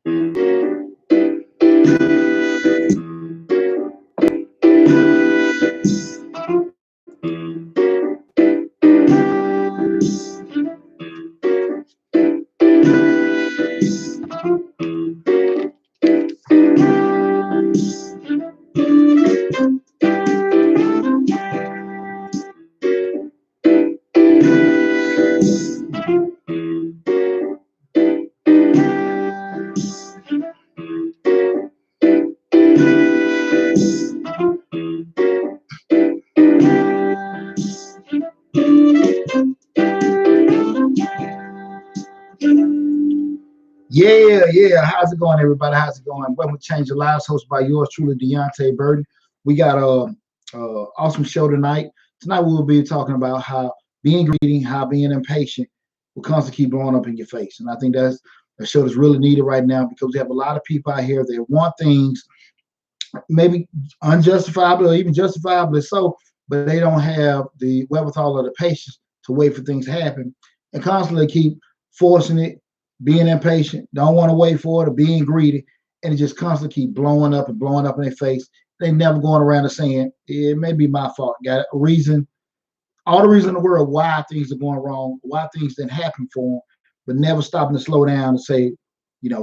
Yeah. How's it going, everybody? How's it going? Welcome to Change Your Lives, hosted by yours truly, Deonte Burden. We got a awesome show tonight. Tonight we will be talking about how being greedy, how being impatient will constantly keep blowing up in your face. And I think that's a show that's really needed right now because we have a lot of people out here that want things maybe unjustifiably or even justifiably so, but they don't have the wherewithal or the patience to wait for things to happen and constantly keep forcing it, being impatient, don't want to wait for it, or being greedy, and it just constantly keep blowing up in their face. They never going around and saying, it may be my fault. Got a reason, all the reason in the world why things are going wrong, why things didn't happen for them, but never stopping to slow down and say,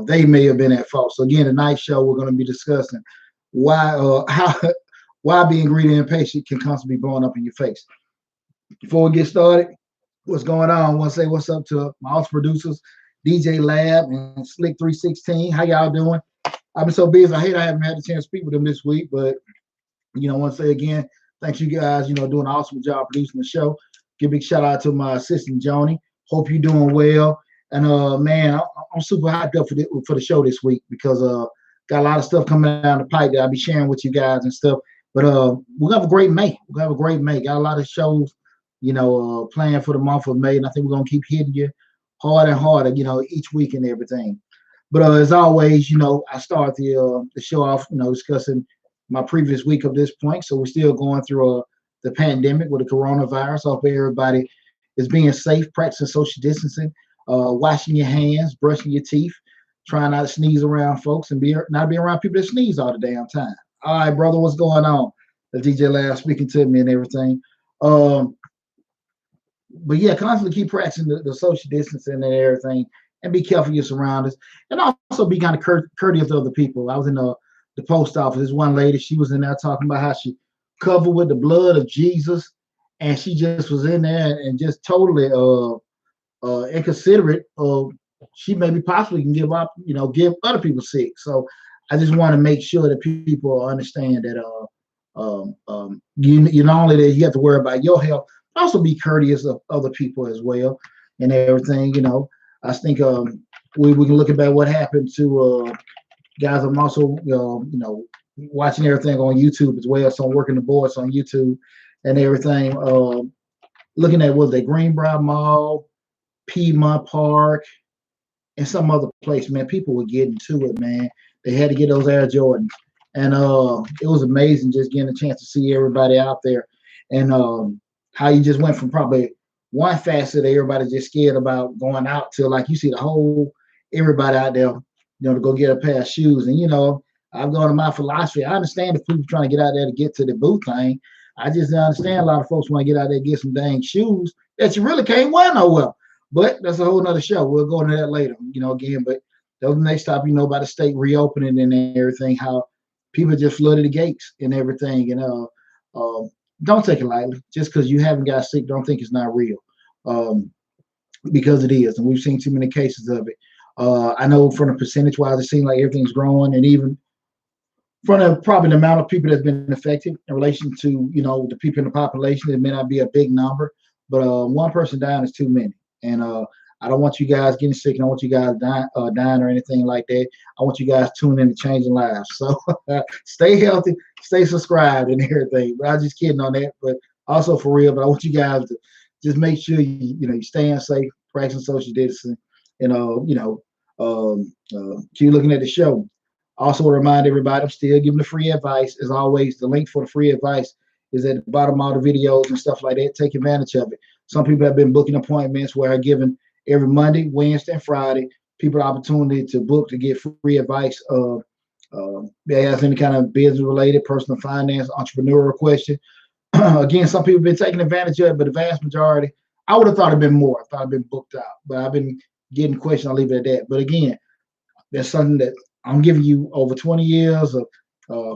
they may have been at fault. So again, tonight's show we're going to be discussing why how why being greedy and impatient can constantly be blowing up in your face. Before we get started, what's going on? I want to say what's up to my awesome producers, DJ Lab and Slick 316. How y'all doing? I've been so busy. I haven't had a chance to speak with them this week, but I want to say again, thanks you guys, doing an awesome job producing the show. Give a big shout out to my assistant Joni. Hope you're doing well. And man, I'm super hyped up for the show this week because got a lot of stuff coming down the pipe that I'll be sharing with you guys and stuff. But we're gonna have a great May. We're gonna have a great May. Got a lot of shows, planned for the month of May, and I think we're gonna keep hitting you harder and harder, each week and everything. But as always, I start the show off, discussing my previous week of this point. So we're still going through the pandemic with the coronavirus. I hope everybody is being safe, practicing social distancing, washing your hands, brushing your teeth, trying not to sneeze around folks and not be around people that sneeze all the damn time. All right, brother, what's going on? The DJ Lab speaking to me and everything. But yeah, constantly keep practicing the social distancing and everything, and be careful of your surroundings, and also be kind of courteous to other people. I was in the post office. This one lady, she was in there talking about how she covered with the blood of Jesus, and she just was in there and just totally inconsiderate of she maybe possibly can give other people sick. So I just want to make sure that people understand that you not only that you have to worry about your health, but also be courteous of other people as well and everything. I think we can look about what happened to guys. I'm also watching everything on YouTube as well. So I'm working the boards on YouTube and everything. Looking at was they Greenbrier Mall, Piedmont Park, and some other place, man. People were getting to it, man. They had to get those Air Jordans. And it was amazing just getting a chance to see everybody out there. And how you just went from probably one facet that everybody just scared about going out to, like, you see the whole everybody out there, to go get a pair of shoes. And, I've gone to my philosophy. I understand if people trying to get out there to get to the boot thing. I just understand a lot of folks want to get out there and get some dang shoes that you really can't wear nowhere. But that's a whole nother show. We'll go into that later, again. But that was the next stop, by the state reopening and everything, how people just flooded the gates and everything. And don't take it lightly. Just because you haven't got sick, don't think it's not real. Because it is. And we've seen too many cases of it. I know from the percentage-wise, it seems like everything's growing. And even from probably the amount of people that's been affected in relation to, the people in the population, it may not be a big number. But one person dying is too many. And I don't want you guys getting sick. I don't want you guys dying or anything like that. I want you guys tuning in to Changing Lives. So stay healthy, stay subscribed and everything. But I'm just kidding on that. But also for real, but I want you guys to just make sure you're staying safe, practicing social distancing, and keep looking at the show. Also, to remind everybody, I'm still giving the free advice. As always, the link for the free advice is at the bottom of all the videos and stuff like that. Take advantage of it. Some people have been booking appointments where I'm giving every Monday, Wednesday, and Friday people the opportunity to book to get free advice. They ask any kind of business related, personal finance, entrepreneurial question. Again, some people have been taking advantage of it, but the vast majority, I would have thought it'd been more. I thought it'd been booked out, but I've been getting questions. I'll leave it at that. But again, that's something that I'm giving you over 20 years of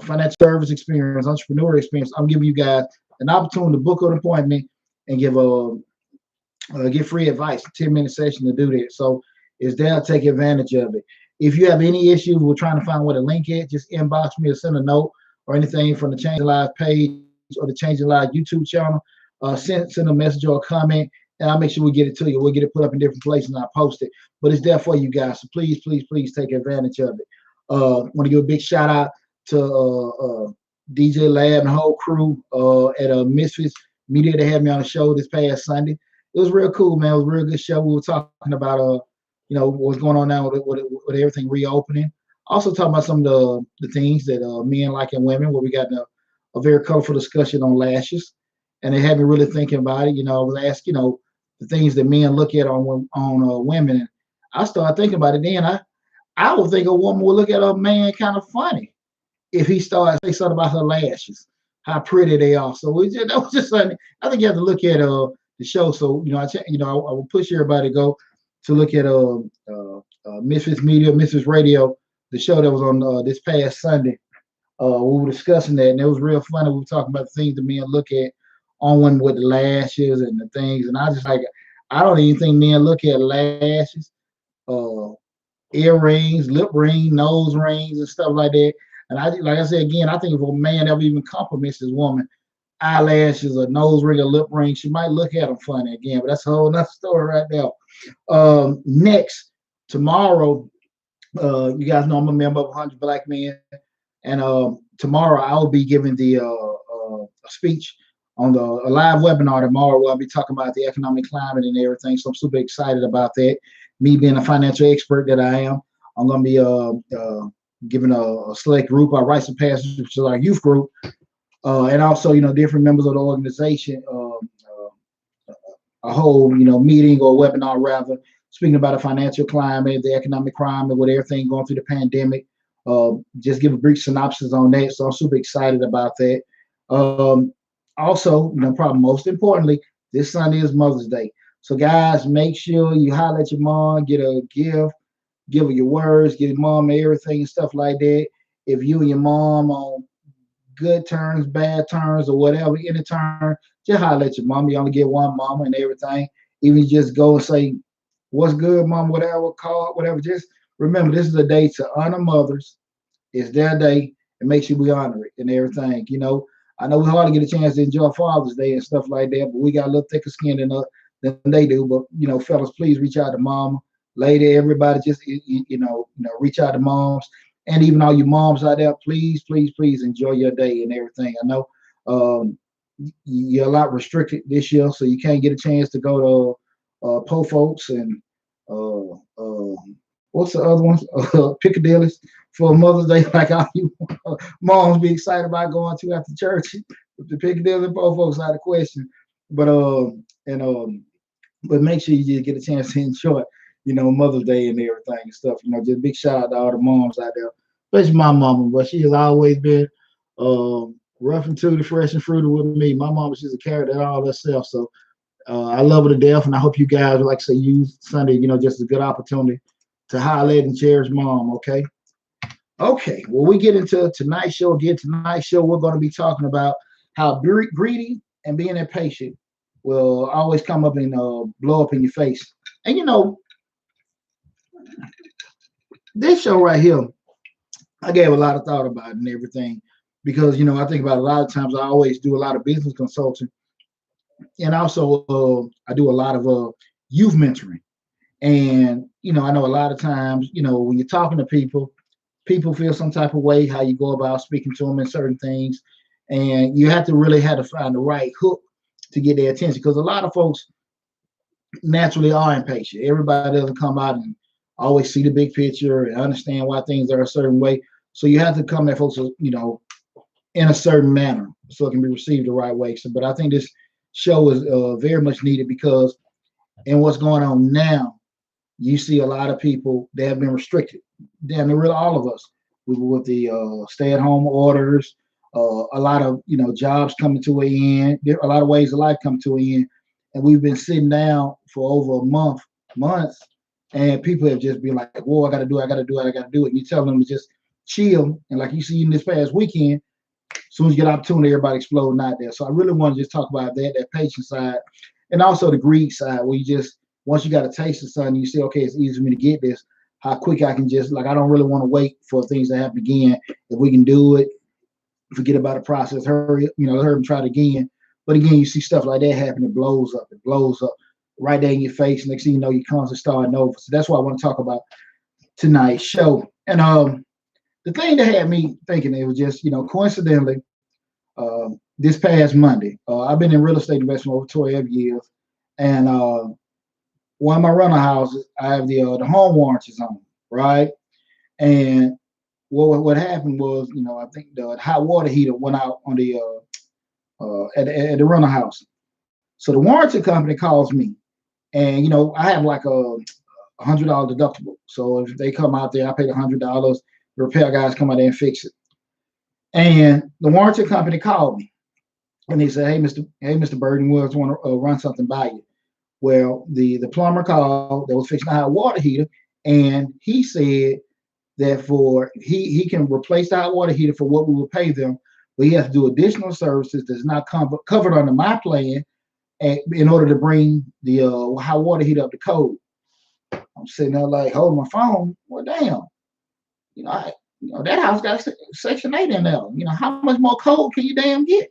financial service experience, entrepreneurial experience. I'm giving you guys an opportunity to book an appointment and get free advice, a 10-minute session to do that. So it's there. Take advantage of it. If you have any issues, we're trying to find where the link is. Just inbox me or send a note or anything from the Changing Lives page or the Changing Lives YouTube channel. Send a message or a comment, and I'll make sure we get it to you. We'll get it put up in different places and I'll post it. But it's there for you guys. So please, please, please take advantage of it. Want to give a big shout out to DJ Lab and the whole crew at Misfits Media. They had me on the show this past Sunday. It was real cool, man. It was a real good show. We were talking about what's going on now with everything reopening. Also talking about some of the things that men like in women, where we got a very colorful discussion on lashes, and it had me really thinking about it. I was asked, the things that men look at on women, and I started thinking about it. Then I would think a woman would look at a man kind of funny if he started say something about her lashes, how pretty they are. So that was just something. I think you have to look at the show. So I will push everybody to go to look at Misfits Media, Misfits Radio, the show that was on this past Sunday. We were discussing that, and it was real funny. We were talking about the things that men look at on one with the lashes and the things, and I just like, I don't even think men look at lashes, earrings, lip ring, nose rings, and stuff like that. And like I said again, I think if a man ever even compliments his woman, eyelashes, a nose ring, a lip ring, she might look at him funny again. But that's a whole nother story right there. Next, tomorrow, you guys know I'm a member of 100 Black Men, and tomorrow I'll be giving a speech on a live webinar tomorrow where I'll be talking about the economic climate and everything. So I'm super excited about that. Me being a financial expert that I am, I'm going to be giving a select group, our Rites of Passage, which is our youth group, and also different members of the organization, a whole meeting or webinar rather, speaking about the financial climate, the economic climate, with everything going through the pandemic. Just give a brief synopsis on that. So I'm super excited about that. Also, probably most importantly, this Sunday is Mother's Day. So guys, make sure you holler at your mom, get a gift, give her your words, get your mom everything and stuff like that. If you and your mom on good terms, bad terms, or whatever, any turn, just holler at your mom. You only get one mama and everything. Even just go and say, "What's good, mom?" Whatever, call, whatever. Just remember, this is a day to honor mothers. It's their day, and make sure we honor it and everything. I know we hardly get a chance to enjoy Father's Day and stuff like that, but we got a little thicker skin than they do. But fellas, please reach out to mom, lady, everybody. Just reach out to moms, and even all you moms out there. Please, please, please enjoy your day and everything. I know you're a lot restricted this year, so you can't get a chance to go to Po Folks and what's the other ones? Piccadilly's for Mother's Day, like all you moms be excited about going to after church. The Piccadilly and Po Folks out of question. But but make sure you just get a chance to enjoy, Mother's Day and everything and stuff. Just big shout out to all the moms out there, especially my mama. But she has always been rough and tutti, fresh and fruity with me. My mama, she's a character all herself. So I love her to death, and I hope you guys, like I say, use Sunday, just a good opportunity to highlight and cherish mom. Okay. Okay. Well, we get into tonight's show. Tonight's show, we're going to be talking about how greedy and being impatient will always come up and blow up in your face. And this show right here, I gave a lot of thought about it and everything, because I think about a lot of times I always do a lot of business consulting, and also I do a lot of youth mentoring. And I know a lot of times, when you're talking to people feel some type of way how you go about speaking to them in certain things, and you have to really have to find the right hook to get their attention, because a lot of folks naturally are impatient. Everybody doesn't come out and always see the big picture and understand why things are a certain way. So you have to come at folks, in a certain manner so it can be received the right way. So, but I think this show is very much needed, because in what's going on now, you see a lot of people that have been restricted. Damn, near really all of us. We were with the stay-at-home orders, a lot of jobs coming to an end. There are a lot of ways of life coming to an end, and we've been sitting down for over a months, and people have just been like, "Whoa, I got to do it, I got to do it, I got to do it." And you tell them to just chill, and like you see in this past weekend, as soon as you get opportunity, everybody exploding out there. So I really want to just talk about that patient side, and also the greed side, where you just once you got a taste of something, you say, okay, it's easy for me to get this. How quick I can just I don't really want to wait for things to happen again. If we can do it, forget about the process. Hurry, hurry and try it again. But again, you see stuff like that happen. It blows up. It blows up right there in your face. Next thing you know, your constantly starting over. So that's what I want to talk about tonight's show. And the thing that had me thinking, it was just coincidentally, this past Monday. I've been in real estate investment over 12 years, and one of my rental houses, I have the home warranties on, right? And what happened was, I think the hot water heater went out on the at the rental house. So the warranty company calls me, and I have like $100 deductible. So if they come out there, I pay $100. The repair guys come out there and fix it. And the warranty company called me, and they said, "Hey, Mr. Burden, we just want to run something by you." Well, the plumber called that was fixing the hot water heater, and he said that for he can replace the hot water heater for what we would pay them, but he has to do additional services that's not covered under my plan, in order to bring the hot water heater up to code. I'm sitting there like holding my phone. Well, damn, that house got Section 8 in there. How much more code can you damn get?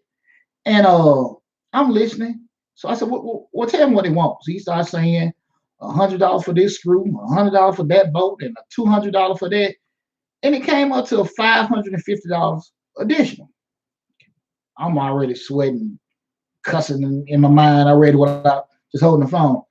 And I'm listening. So I said, well, tell him what he wants. He starts saying $100 for this screw, $100 for that bolt, and $200 for that. And it came up to $550 additional. I'm already sweating, cussing in my mind already without just holding the phone.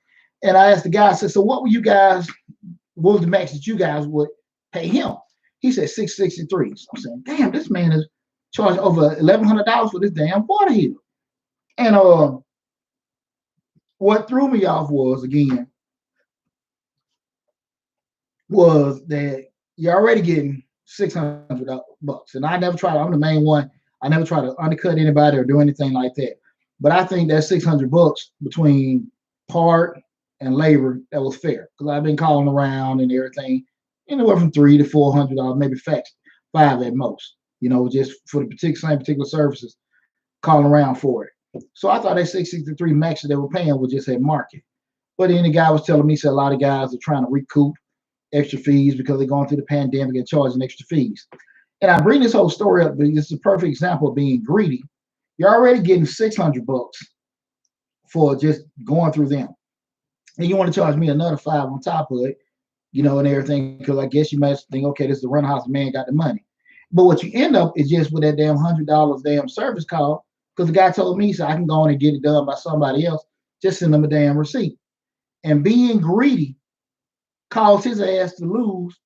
And I asked the guy, I said, so what was the max that you guys would pay him? He said $663. So I'm saying, damn, this man is charged over $1,100 for this damn water heater. And what threw me off was that you're already getting $600. And I never try to, I'm the main one. I never try to undercut anybody or do anything like that. But I think that $600 between part and labor, that was fair. Because I've been calling around and everything, anywhere from $300 to $400, maybe $5 at most. Just for the same particular services, calling around for it. So I thought that 663 max that they were paying was just at market. But then the guy was telling me, a lot of guys are trying to recoup extra fees because they're going through the pandemic and charging extra fees. And I bring this whole story up because it's a perfect example of being greedy. You're already getting $600 for just going through them. And you want to charge me another $5 on top of it, and everything, because I guess you might think, okay, this is the rental house, man got the money. But what you end up is just with that damn $100 damn service call, because the guy told me, so I can go in and get it done by somebody else, just send them a damn receipt. And being greedy caused his ass to lose.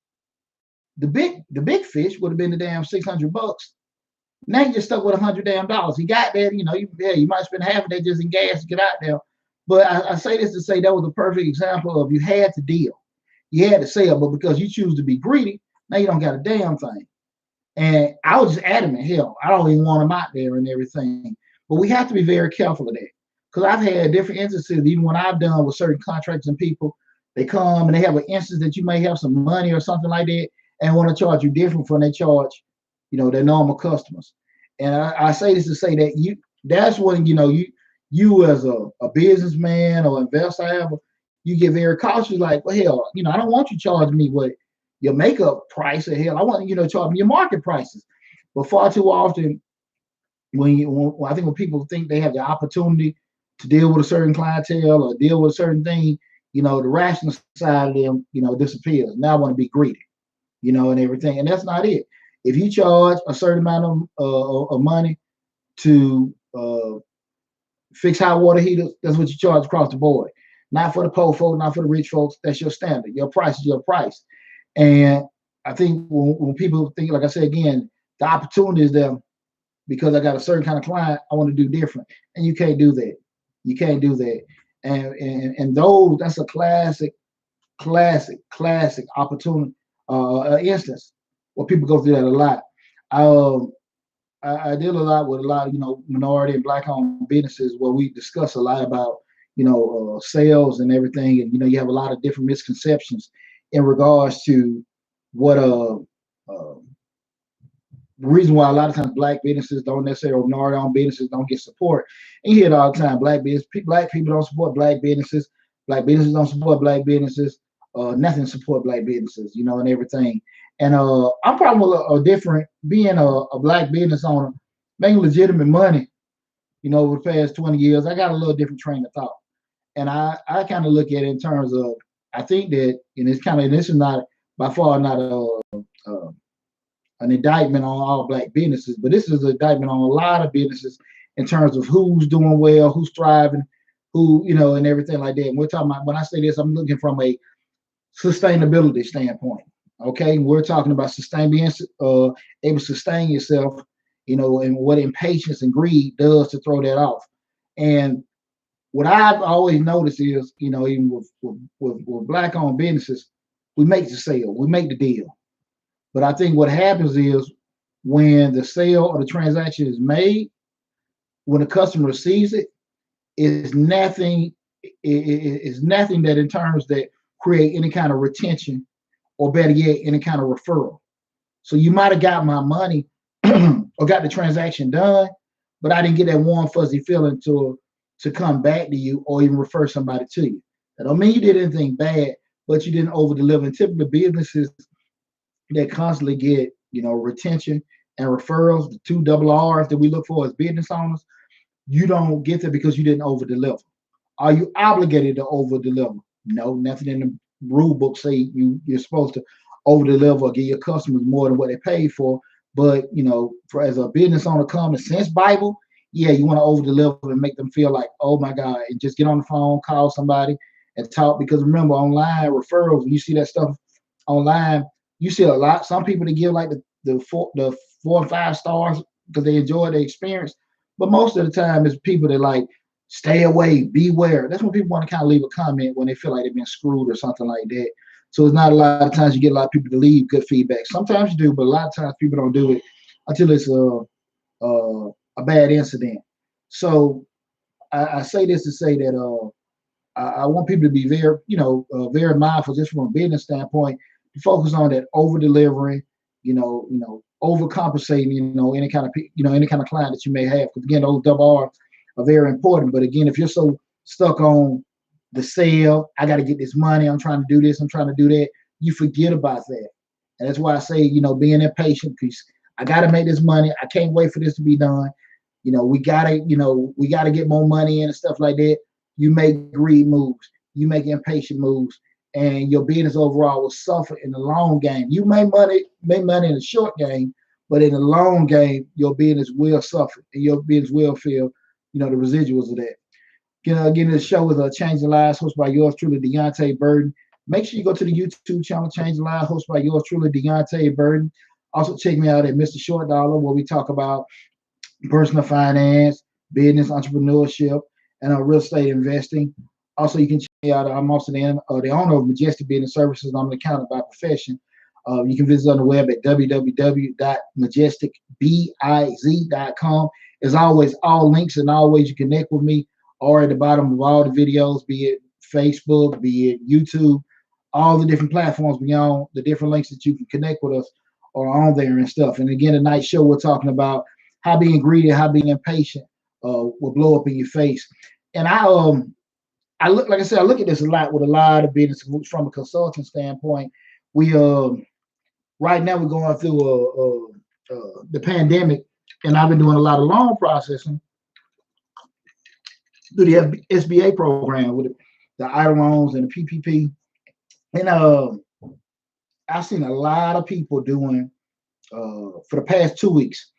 The big fish would have been the damn $600. Now you just stuck with $100 damn. He got that, you might spend half of that just in gas to get out there. But I say this to say that was a perfect example of you had to deal. You had to sell, but because you choose to be greedy, now you don't got a damn thing. And I was just adamant, hell, I don't even want them out there and everything. But we have to be very careful of that. Because I've had different instances, even when I've done with certain contractors and people, they come and they have an instance that you may have some money or something like that and want to charge you different from they charge, their normal customers. And I say this to say that that's when, you as a businessman or investor, you get very cautious, like, well, hell, I don't want you charging me what your makeup price, or hell, I want you to charge me your market prices. But far too often, I think when people think they have the opportunity to deal with a certain clientele or deal with a certain thing, the rational side of them, disappears. Now I want to be greedy, and everything. And that's not it. If you charge a certain amount of money to fix hot water heaters, that's what you charge across the board. Not for the poor folks, not for the rich folks. That's your standard. Your price is your price. And I think when people think, like I said again, the opportunity is there because I got a certain kind of client, I want to do different. And you can't do that. You can't do that. And those, that's a classic classic opportunity instance where people go through that a lot. I, um, I deal a lot with a lot of minority and black owned businesses where we discuss a lot about sales and everything, and you have a lot of different misconceptions in regards to what the reason why a lot of times black businesses don't necessarily, or minority owned businesses don't get support. And you hear it all the time: black people don't support black businesses don't support black businesses, nothing support black businesses, and everything. And I'm probably a different being a black business owner, making legitimate money, over the past 20 years. I got a little different train of thought. And I kind of look at it in terms of, I think that, and this is not by far not a an indictment on all black businesses, but this is an indictment on a lot of businesses in terms of who's doing well, who's thriving, who, and everything like that. And we're talking about, when I say this, I'm looking from a sustainability standpoint. Okay, we're talking about being able to sustain yourself, and what impatience and greed does to throw that off. And what I've always noticed is, even with black-owned businesses, we make the sale, we make the deal. But I think what happens is when the sale or the transaction is made, when the customer receives it, is nothing. Is nothing that in terms that create any kind of retention, or better yet, any kind of referral. So you might have got my money or got the transaction done, but I didn't get that warm fuzzy feeling to come back to you or even refer somebody to you. That don't mean you did anything bad, but you didn't over deliver. And typically businesses that constantly get retention and referrals, the two double R's that we look for as business owners, you don't get that because you didn't over deliver. Are you obligated to over deliver? No, nothing in the rule book say you're supposed to over deliver or give your customers more than what they paid for. But for as a business owner, common sense Bible, yeah, you want to over deliver and make them feel like, oh my God, and just get on the phone, call somebody and talk. Because remember, online referrals, when you see that stuff online, you see a lot. Some people that give like the 4 and 5 stars because they enjoy the experience. But most of the time, it's people that like stay away, beware. That's when people want to kind of leave a comment when they feel like they've been screwed or something like that. So it's not a lot of times you get a lot of people to leave good feedback. Sometimes you do, but a lot of times people don't do it until it's a bad incident. So I say this to say that I want people to be very, very mindful just from a business standpoint, to focus on that over delivering, overcompensating, any kind of client that you may have. Because again, those double R are very important. But again, if you're so stuck on the sale, I got to get this money, I'm trying to do this, I'm trying to do that, you forget about that. And that's why I say, being impatient, because I got to make this money. I can't wait for this to be done. We gotta get more money in and stuff like that. You make greed moves, you make impatient moves, and your business overall will suffer in the long game. You make money in the short game, but in the long game, your business will suffer, and your business will feel, the residuals of that. Again, this show is Changing Lives, hosted by yours truly, Deonte Burden. Make sure you go to the YouTube channel, Changing Lives, hosted by yours truly, Deonte Burden. Also, check me out at Mr. Short Dollar, where we talk about personal finance, business, entrepreneurship, and real estate investing. Also, you can check me out. I'm also the owner of Majestic Business Services. I'm an accountant by profession. You can visit on the web at www.majesticbiz.com. As always, all links and all ways you connect with me are at the bottom of all the videos, be it Facebook, be it YouTube, all the different platforms beyond the different links that you can connect with us are on there and stuff. And again, tonight's show, we're talking about how being greedy, how being impatient will blow up in your face. And I look, like I said, I look at this a lot with a lot of business from a consulting standpoint. We right now we're going through the pandemic, and I've been doing a lot of loan processing through the SBA program with the idle loans and the PPP. And I've seen a lot of people doing for the past 2 weeks.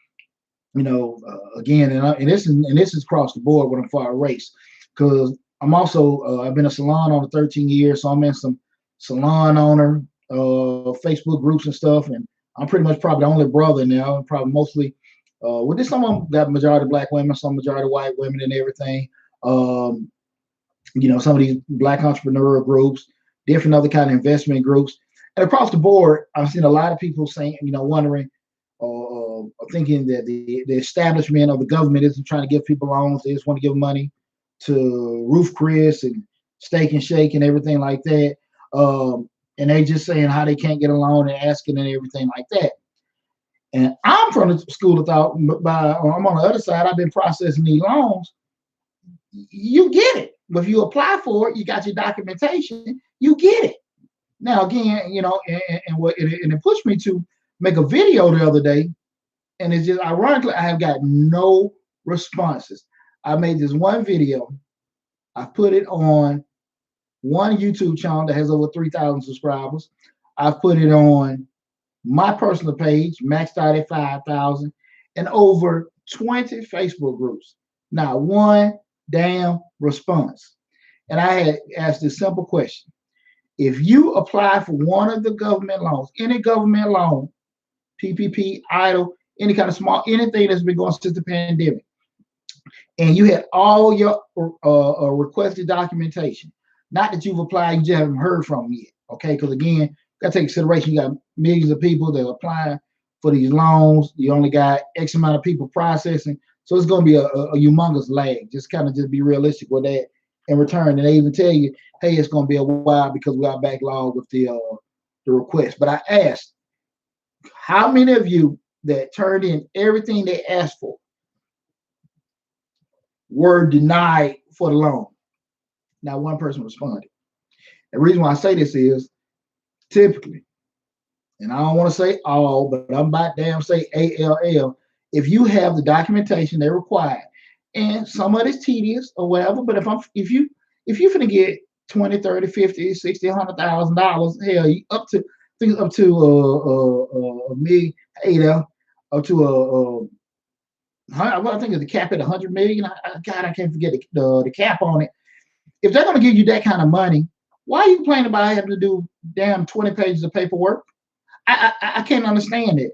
Again, and this is across the board when I'm for a race, because I'm also I've been a salon owner 13 years, so I'm in some salon owner Facebook groups and stuff, and I'm pretty much probably the only brother now, and probably mostly with this, some of them got majority black women, some majority white women and everything. Some of these black entrepreneurial groups, different other kind of investment groups. And across the board, I've seen a lot of people saying, wondering or thinking that the establishment of the government isn't trying to give people loans. They just want to give money to Roof Chris and Steak and Shake and everything like that. And they just saying how they can't get a loan and asking and everything like that. And I'm from the school of thought, I'm on the other side, I've been processing these loans. You get it. But if you apply for it, you got your documentation, you get it. Now, again, and it pushed me to make a video the other day. And it's just ironically, I have got no responses. I made this one video. I put it on one YouTube channel that has over 3,000 subscribers. I've put it on my personal page, maxed out at 5,000, and over 20 Facebook groups. Not one damn response. And I had asked this simple question. If you apply for one of the government loans, any government loan, PPP, EIDL, any kind of small, anything that's been going since the pandemic, and you had all your requested documentation, not that you've applied, you just haven't heard from them yet, okay? Because again, you got to take consideration, you got millions of people that are applying for these loans. You only got X amount of people processing. So it's going to be a humongous lag. Just be realistic with that in return. And they even tell you, hey, it's going to be a while because we are backlogged with the request. But I asked, how many of you that turned in everything they asked for were denied for the loan? Not one person responded. The reason why I say this is typically, and I don't want to say all, but I'm about damn say ALL, if you have the documentation they require, and some of it's tedious or whatever, but if you finna get 20, 30, 50, 60, $100,000, hell, up to a million, up to I think the cap at 100 million. God, I can't forget the cap on it. If they're gonna give you that kind of money, why are you complaining about having to do damn 20 pages of paperwork? I can't understand it.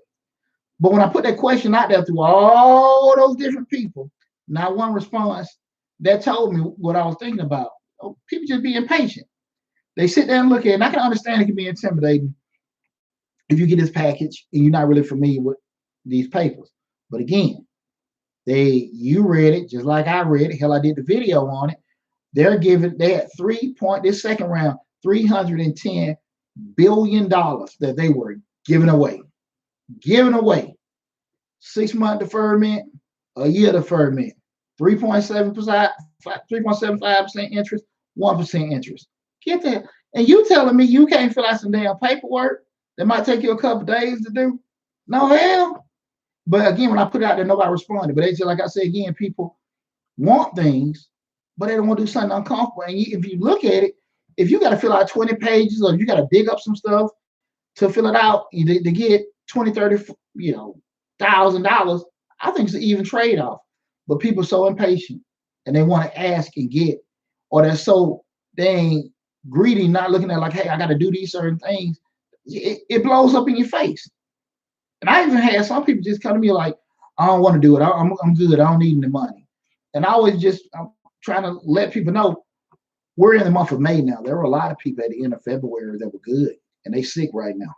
But when I put that question out there through all those different people, not one response that told me what I was thinking about. Oh, people just be impatient. They sit there and look at it, and I can understand it can be intimidating if you get this package and you're not really familiar with these papers. But again, you read it just like I read it. Hell, I did the video on it. They had this second round, $310 billion that they were giving away. 6-month deferment, a year deferment, 3.75% interest, 1% interest. Get that. And you telling me you can't fill out some damn paperwork that might take you a couple days to do? No hell. But again, when I put it out there, nobody responded. But they just, like I said again, people want things, but they don't want to do something uncomfortable. And if you look at it, if you got to fill out 20 pages or you got to dig up some stuff to fill it out to get 20, 30, $1,000, I think it's an even trade-off. But people are so impatient and they want to ask and get, or they're so dang greedy, not looking at like, hey, I got to do these certain things. It blows up in your face. And I even had some people just come to me like, I don't want to do it. I'm good. I don't need any money. And I'm trying to let people know we're in the month of May now. There were a lot of people at the end of February that were good, and they sick right now.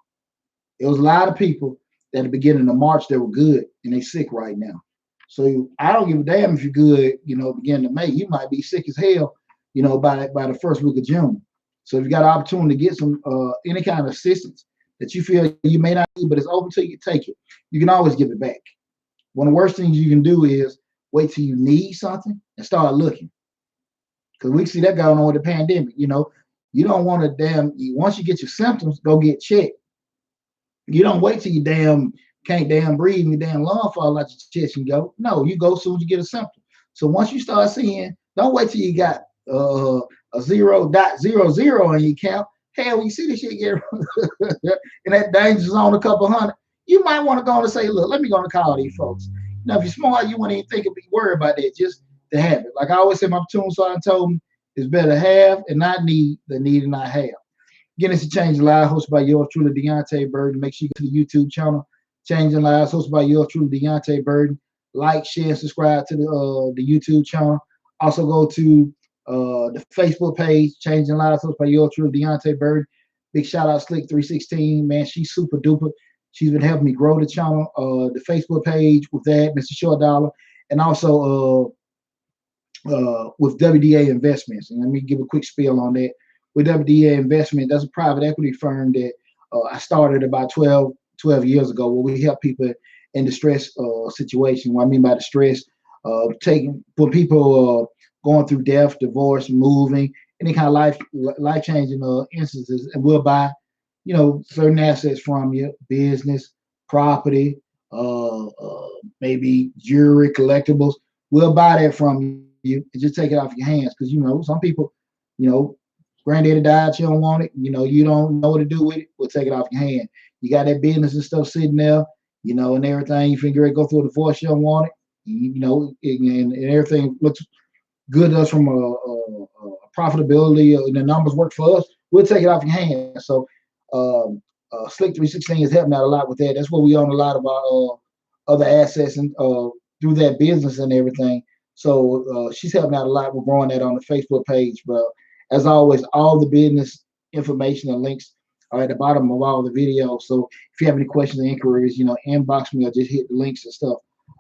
There was a lot of people at the beginning of March that were good, and they sick right now. So I don't give a damn if you're good, beginning of May. You might be sick as hell, by the first week of June. So if you got an opportunity to get some any kind of assistance that you feel you may not need, but it's open to you, take it. You can always give it back. One of the worst things you can do is wait till you need something and start looking. Because we see that going on with the pandemic. You don't want to once you get your symptoms, go get checked. You don't wait till you can't breathe and your damn lung fall out your chest and go. No, you go as soon as you get a symptom. So once you start seeing, don't wait till you got a 0.00 on your count. Hell, when you see this shit get and that danger zone a couple hundred, you might want to go and say, look, let me go and call these folks. Now, if you're smart, you wouldn't even think of be worried about that, just to have it. Like I always say, my platoon sergeant told me, it's better have and not need than need and not have. Again, it's a Changing Lives, hosted by yours truly, Deonte Burden. Make sure you go to the YouTube channel, Changing Lives, hosted by yours truly, Deonte Burden. Like, share, and subscribe to the YouTube channel. Also go to The Facebook page, Changing Lives, hosted by your true Deonte Burden. Big shout out Slick 316, man. She's super duper. She's been helping me grow the channel. The Facebook page with that, Mr. Short Dollar, and also with WDA Investments. And let me give a quick spiel on that. With WDA Investment, that's a private equity firm that I started about 12 years ago, where we help people in distress situation. What I mean by distress, when people going through death, divorce, moving, any kind of life changing instances, and we'll buy, certain assets from you, business, property, maybe jewelry, collectibles. We'll buy that from you and just take it off your hands, because some people, you know, granddaddy died, you don't want it, you don't know what to do with it. We'll take it off your hand. You got that business and stuff sitting there, and everything. You figure it go through a divorce, you don't want it, and everything looks good to us from a profitability, the numbers work for us. We'll take it off your hands. So Slick 316 is helping out a lot with that. That's where we own a lot of our other assets and through that business and everything. So she's helping out a lot with growing that on the Facebook page. But as always, all the business information and links are at the bottom of all the videos. So if you have any questions or inquiries, inbox me or just hit the links and stuff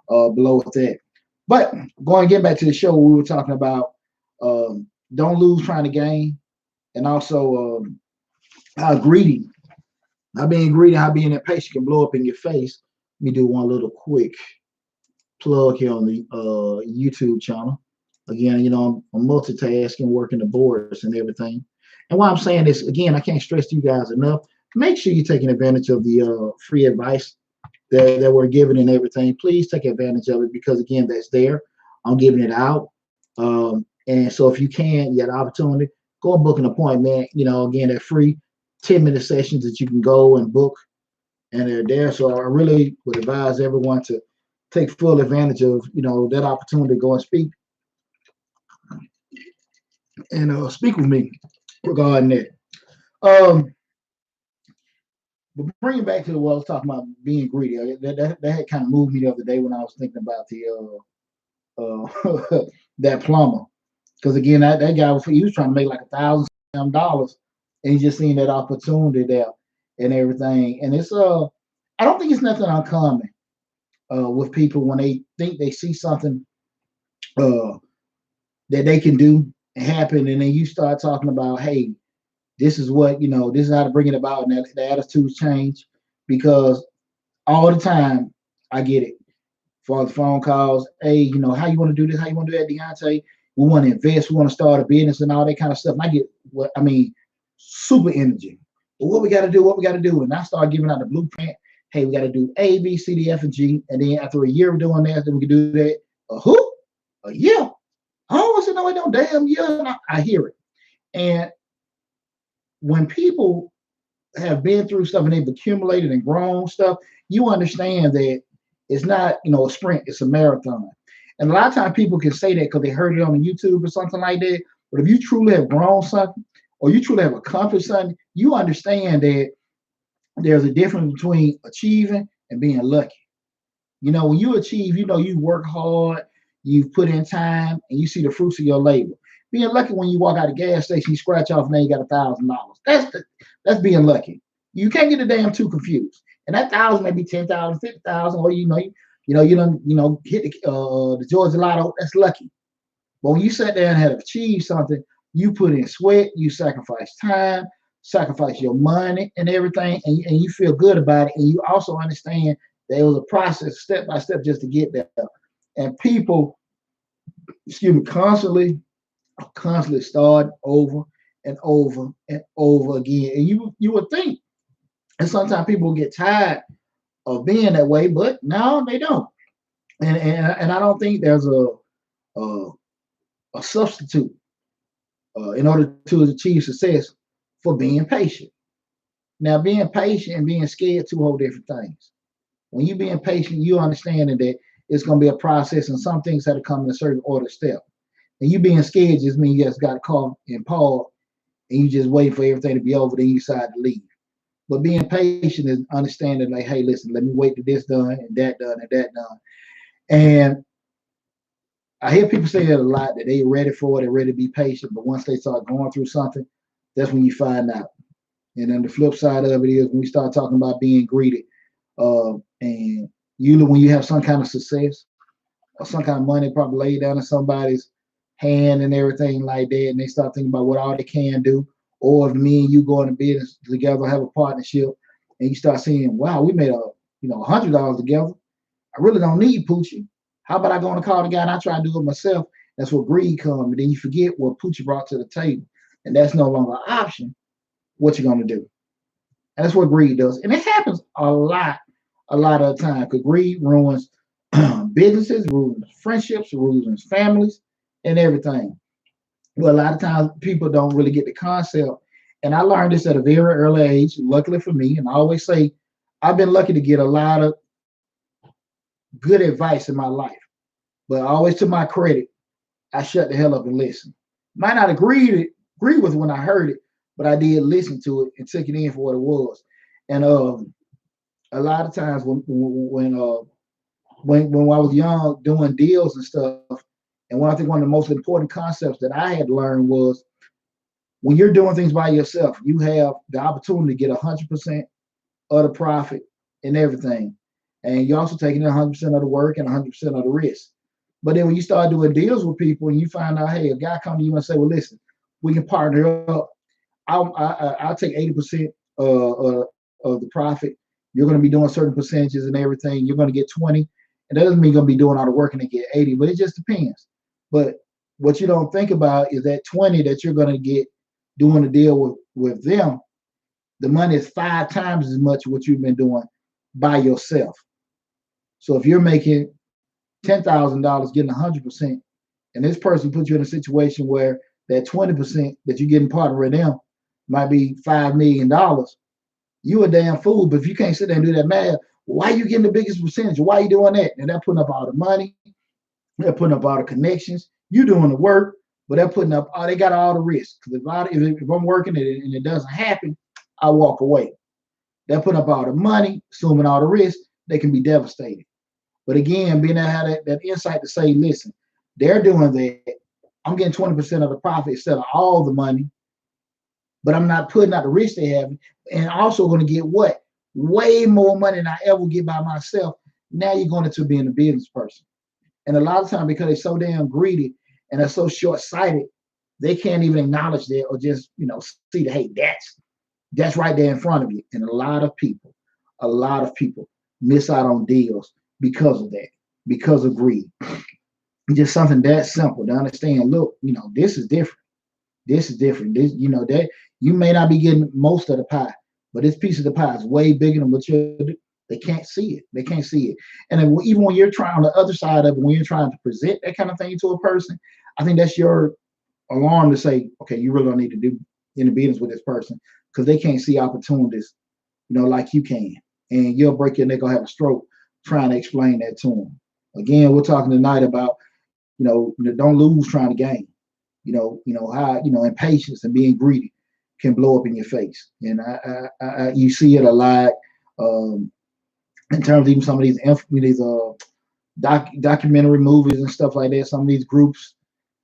below with that. But going to get back to the show, we were talking about don't lose trying to gain, and also how greedy, how being greedy, how being impatient can blow up in your face. Let me do one little quick plug here on the YouTube channel. Again, I'm multitasking, working the boards and everything. And why I'm saying this, again, I can't stress to you guys enough. Make sure you're taking advantage of the free advice that we're giving and everything. Please take advantage of it, because again, that's there. I'm giving it out. And so if you can, you got an opportunity, go and book an appointment. Again, they're free 10-minute sessions that you can go and book, and they're there. So I really would advise everyone to take full advantage of that opportunity to go and speak speak with me regarding that. But bring it back to what I was talking about, being greedy. That had kind of moved me the other day when I was thinking about the that plumber, because again, that guy he was trying to make like $1,000, and he just seen that opportunity there and everything. And it's I don't think it's nothing uncommon with people when they think they see something that they can do and happen, and then you start talking about, hey, this is what this is how to bring it about, and the attitudes change. Because all the time I get it for the phone calls. Hey, how you want to do this? How you want to do that, Deonte? We want to invest. We want to start a business and all that kind of stuff. And I get super energy. But what we got to do? What we got to do? And I start giving out the blueprint. Hey, we got to do A, B, C, D, F, and G. And then after a year of doing that, then we can do that. A year? Oh, I said, no, I don't. Damn year. And I hear it. And when people have been through stuff and they've accumulated and grown stuff, you understand that it's not, a sprint, it's a marathon. And a lot of times people can say that because they heard it on YouTube or something like that. But if you truly have grown something, or you truly have accomplished something, you understand that there's a difference between achieving and being lucky. When you achieve, you work hard, you've put in time, and you see the fruits of your labor. Being lucky when you walk out of the gas station, you scratch off, and then you got $1,000. That's being lucky. You can't get the damn too confused. And that 1,000 may be 10,000, 50,000, or you don't hit the Georgia Lotto. That's lucky. But when you sat there and had achieved something, you put in sweat, you sacrifice time, sacrifice your money and everything, and you feel good about it. And you also understand that it was a process, step by step, just to get there. And people, constantly start over and over and over again. And you would think, and sometimes people get tired of being that way, but no, they don't. And I don't think there's a substitute in order to achieve success for being patient. Now, being patient and being scared, two whole different things. When you're being patient, you understanding that it's going to be a process, and some things have to come in a certain order step. And you being scared just means you just got caught and paused, and you just wait for everything to be over, then you decide to leave. But being patient is understanding, like, hey, listen, let me wait till this done and that done and that done. And I hear people say it a lot that they're ready for it, they're ready to be patient, but once they start going through something, that's when you find out. And then the flip side of it is when we start talking about being greedy, and usually when you have some kind of success or some kind of money probably laid down in somebody's hand and everything like that, and they start thinking about what all they can do, or if me and you go into business together, have a partnership, and you start seeing, wow, we made $100 together. I really don't need Poochie. How about I go on the call the guy and I try to do it myself? That's where greed comes, and then you forget what Poochie brought to the table, and that's no longer an option. What you're gonna do? And that's what greed does. And it happens a lot of the time. Because greed ruins businesses, ruins friendships, ruins families, and everything. Well, a lot of times people don't really get the concept. And I learned this at a very early age, luckily for me. And I always say I've been lucky to get a lot of good advice in my life. But always to my credit, I shut the hell up and listen. Might not agree with when I heard it, but I did listen to it and took it in for what it was. And a lot of times when I was young doing deals and stuff, and I think one of the most important concepts that I had learned was when you're doing things by yourself, you have the opportunity to get 100% of the profit and everything, and you're also taking 100% of the work and 100% of the risk. But then when you start doing deals with people and you find out, hey, a guy come to you and say, well, listen, we can partner up. I'll take 80% of the profit. You're going to be doing certain percentages and everything. You're going to get 20. And that doesn't mean you're going to be doing all the work and they get 80, but it just depends. But what you don't think about is that 20 that you're going to get doing a deal with them, the money is 5 times as much what you've been doing by yourself. So if you're making $10,000 getting 100%, and this person puts you in a situation where that 20% that you're getting partner with them might be $5 million, you a damn fool. But if you can't sit there and do that math, why are you getting the biggest percentage? Why are you doing that? And they're putting up all the money, they're putting up all the connections. You doing the work, but they're putting up all they got all the risk. Because if I'm working and it doesn't happen, I walk away. They're putting up all the money, assuming all the risk, they can be devastated. But again, being able to have that insight to say, listen, they're doing that. I'm getting 20% of the profit instead of all the money, but I'm not putting out the risk they have, and also going to get what? Way more money than I ever get by myself. Now you're going into being a business person. And a lot of times, because they're so damn greedy and they're so short-sighted, they can't even acknowledge that or just, see that, hey, that's right there in front of you. And a lot of people miss out on deals because of that, because of greed. Just something that simple to understand. Look, this is different. This is different. That you may not be getting most of the pie, but this piece of the pie is way bigger than what they can't see it. They can't see it. And then even when you're trying on the other side of it, when you're trying to present that kind of thing to a person, I think that's your alarm to say, okay, you really don't need to do any business with this person because they can't see opportunities, like you can. And you'll break your neck or have a stroke trying to explain that to them. Again, we're talking tonight about, don't lose trying to gain. How impatience and being greedy can blow up in your face, and you see it a lot in terms of even some of these documentary movies and stuff like that. Some of these groups,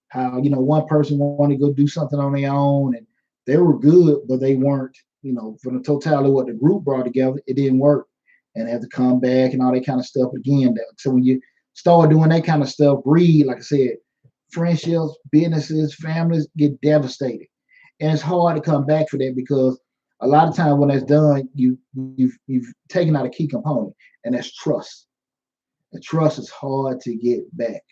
how one person wanted to go do something on their own, and they were good, but they weren't. From the totality of what the group brought together, it didn't work, and they had to come back and all that kind of stuff. But again, so when you start doing that kind of stuff, greed, like I said, friendships, businesses, families get devastated, and it's hard to come back for that because a lot of times when that's done, you've taken out a key component, and that's trust. And trust is hard to get back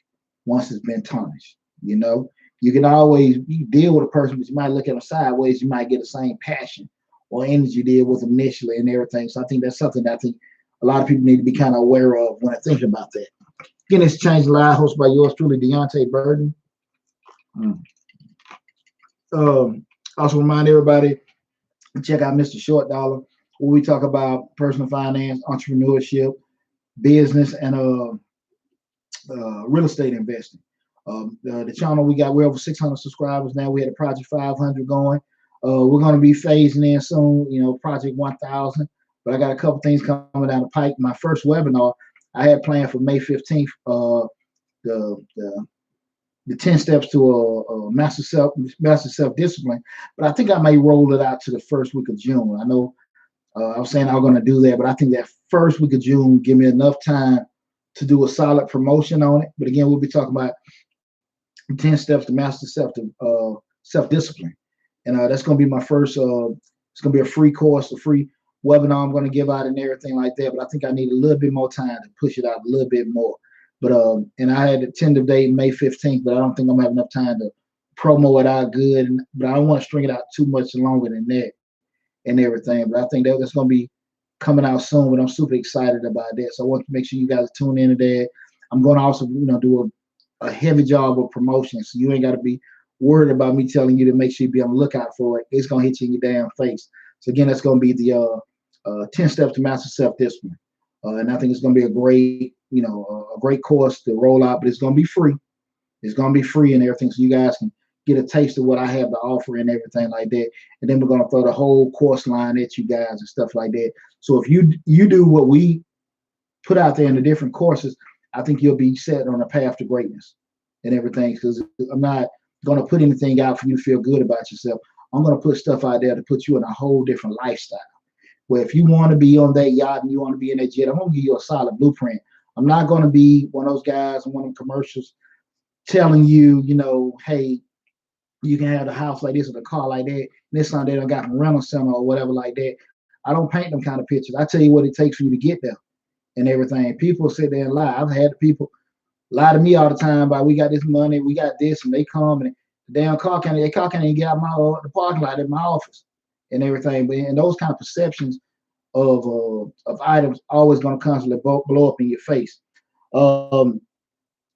once it's been tarnished. You can always deal with a person, but you might look at them sideways. You might get the same passion or energy you did with them initially and everything. So I think that's something that I think a lot of people need to be kind of aware of when they're thinking about that. Again, it's Change Live, hosted by yours truly, Deonte Burden. Also remind everybody to check out Mr. Short Dollar, where we talk about personal finance, entrepreneurship, business, and real estate investing. The channel we're over 600 subscribers now. We had a Project 500 going. We're going to be phasing in soon, Project 1000. But I got a couple things coming down the pike. My first webinar I had planned for May 15th. The the 10 steps to a master self discipline. But I think I may roll it out to the first week of June. I know I was saying I'm going to do that, but I think that first week of June give me enough time to do a solid promotion on it. But again, we'll be talking about 10 steps to master self discipline, and that's going to be my first. It's going to be a free course, a free webinar I'm going to give out, and everything like that. But I think I need a little bit more time to push it out a little bit more. But and I had a tentative date May 15th, but I don't think I'm gonna have enough time to promo it out good. But I don't want to string it out too much longer than that and everything. But I think that's gonna be coming out soon. But I'm super excited about that. So I want to make sure you guys tune into that. I'm gonna also do a heavy job of promotion, so you ain't got to be worried about me telling you to make sure you be on the lookout for it. It's gonna hit you in your damn face. So again, that's gonna be the 10 steps to master self discipline. And I think it's going to be a great, a great course to roll out, but it's going to be free. It's going to be free and everything, so you guys can get a taste of what I have to offer and everything like that. And then we're going to throw the whole course line at you guys and stuff like that. So if you do what we put out there in the different courses, I think you'll be set on a path to greatness and everything. Because I'm not going to put anything out for you to feel good about yourself. I'm going to put stuff out there to put you in a whole different lifestyle. Where if you want to be on that yacht and you want to be in that jet, I'm going to give you a solid blueprint. I'm not going to be one of those guys in one of them commercials telling you, hey, you can have the house like this or the car like that. And this Sunday I got from rental center or whatever like that. I don't paint them kind of pictures. I tell you what it takes for you to get there and everything. People sit there and lie. I've had people lie to me all the time about we got this money, we got this, and they come and the damn car can't even get out the parking lot at my office and everything. But and those kind of perceptions of items always going to constantly blow up in your face. I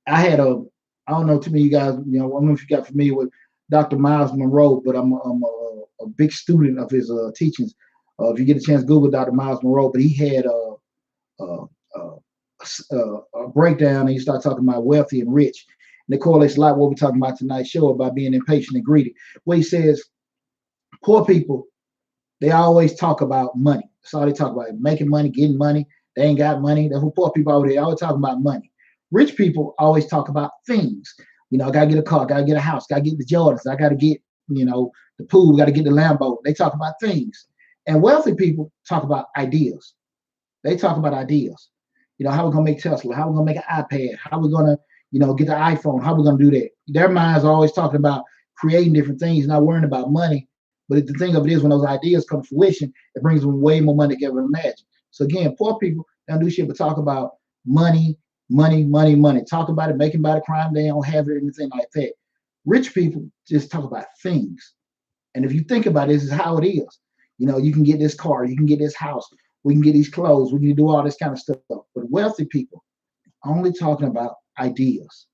had I don't know too many of you guys, I don't know if you got familiar with Dr. Miles Monroe, but I'm a big student of his teachings. If you get a chance, Google Dr. Miles Monroe. But he had a breakdown, and you start talking about wealthy and rich. And it correlates a lot with what we're talking about tonight's show about being impatient and greedy. Where he says, poor people, they always talk about money. That's all they talk about, making money, getting money. They ain't got money. That's what poor people over there always talking about money. Rich people always talk about things. I got to get a car, got to get a house, got to get the Jordans, I got to get, the pool, got to get the Lambo. They talk about things. And wealthy people talk about ideas. They talk about ideas. How we're going to make Tesla, how we're going to make an iPad, how we're going to, get the iPhone, how we're going to do that. Their minds are always talking about creating different things, not worrying about money. But the thing of it is, when those ideas come to fruition, it brings them way more money than you ever imagine. So again, poor people don't do shit but talk about money, money, money, money. Talk about it, making about a crime, they don't have it, anything like that. Rich people just talk about things. And if you think about it, this is how it is. You can get this car, you can get this house, we can get these clothes, we can do all this kind of stuff. But wealthy people only talking about ideas,